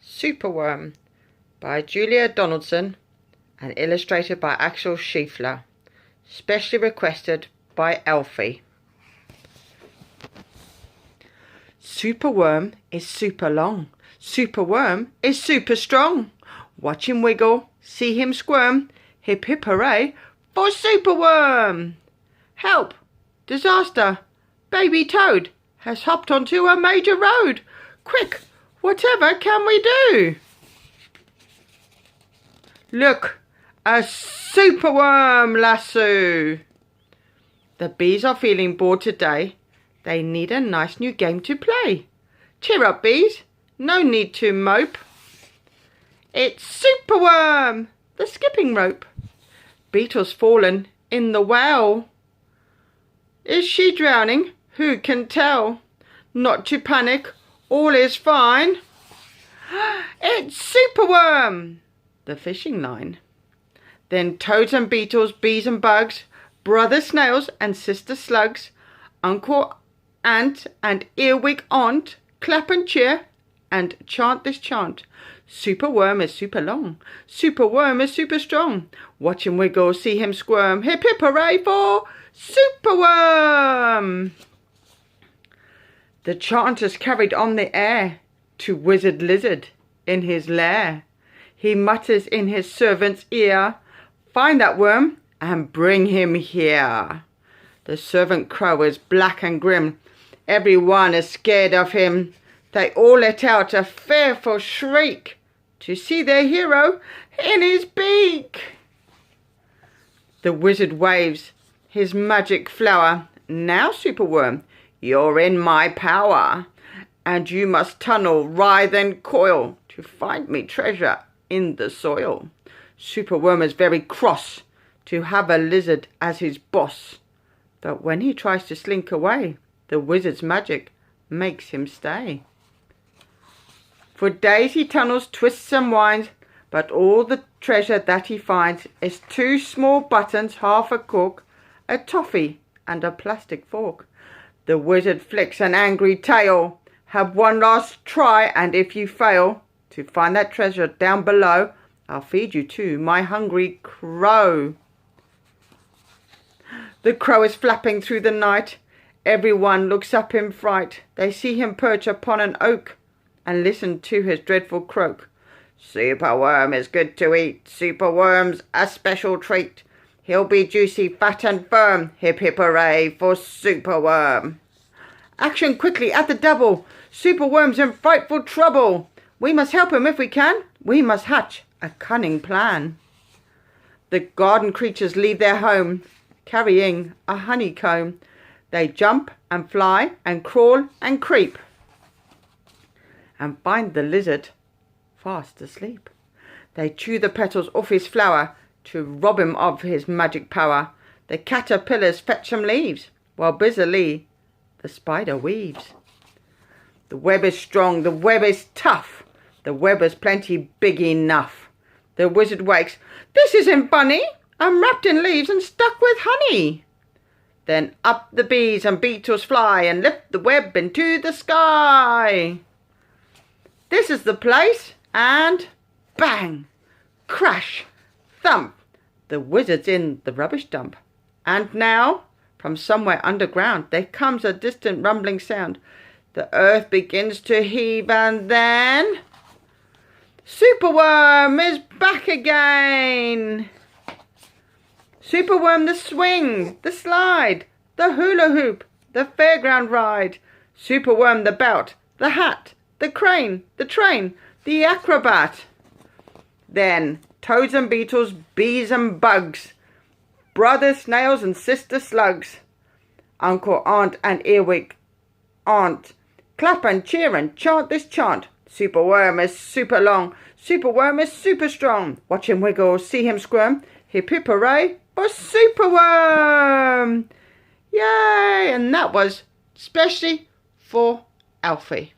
Superworm by Julia Donaldson and illustrated by Axel Schiefler. Specially requested by Elfie. Superworm is super long. Superworm is super strong. Watch him wiggle, see him squirm. Hip hip hooray for Superworm! Help! Disaster! Baby Toad has hopped onto a major road. Quick! Whatever can we do? Look! A Superworm lasso! The bees are feeling bored today. They need a nice new game to play. Cheer up, bees. No need to mope. It's Superworm, the skipping rope. Beetle's fallen in the well. Is she drowning? Who can tell? Not to panic. All is fine. It's Superworm, the fishing line. Then toads and beetles, bees and bugs, brother snails and sister slugs, uncle ant and earwig aunt, clap and cheer and chant this chant. Superworm is super long. Superworm is super strong. Watch him wiggle, see him squirm. Hip hip hooray for Superworm! The chant is carried on the air to Wizard Lizard in his lair. He mutters in his servant's ear, "Find that worm and bring him here." The servant crow is black and grim. Everyone is scared of him. They all let out a fearful shriek to see their hero in his beak. The wizard waves his magic flower. "Now, Superworm, you're in my power, and you must tunnel, writhe and coil to find me treasure in the soil." Superworm is very cross to have a lizard as his boss, but when he tries to slink away, the wizard's magic makes him stay. For days he tunnels, twists and winds, but all the treasure that he finds is 2 small buttons, half a cork, a toffee and a plastic fork. The wizard flicks an angry tail. "Have one last try, and if you fail to find that treasure down below, I'll feed you to my hungry crow." The crow is flapping through the night. Everyone looks up in fright. They see him perch upon an oak and listen to his dreadful croak. "Superworm is good to eat. Superworm's a special treat. He'll be juicy, fat and firm. Hip hip hooray for Superworm." Action quickly at the double. Superworm's in frightful trouble. We must help him if we can. We must hatch a cunning plan. The garden creatures leave their home, carrying a honeycomb. They jump and fly and crawl and creep, and find the lizard fast asleep. They chew the petals off his flower to rob him of his magic power. The caterpillars fetch him leaves, while busily the spider weaves. The web is strong, the web is tough, the web is plenty big enough. The wizard wakes. "This isn't funny. I'm wrapped in leaves and stuck with honey." Then up the bees and beetles fly and lift the web into the sky. This is the place, and bang, crash, thump, the wizard's in the rubbish dump. And now, from somewhere underground, there comes a distant rumbling sound. The earth begins to heave, and then Superworm is back again. Superworm, the swing, the slide, the hula hoop, the fairground ride. Superworm, the belt, the hat, the crane, the train, the acrobat. Then toads and beetles, bees and bugs, brother snails and sister slugs, uncle aunt and earwig aunt, clap and cheer and chant this chant. Superworm is super long. Superworm is super strong. Watch him wiggle, see him squirm. Hip hip hooray for Superworm! Yay! And that was specially for Alfie.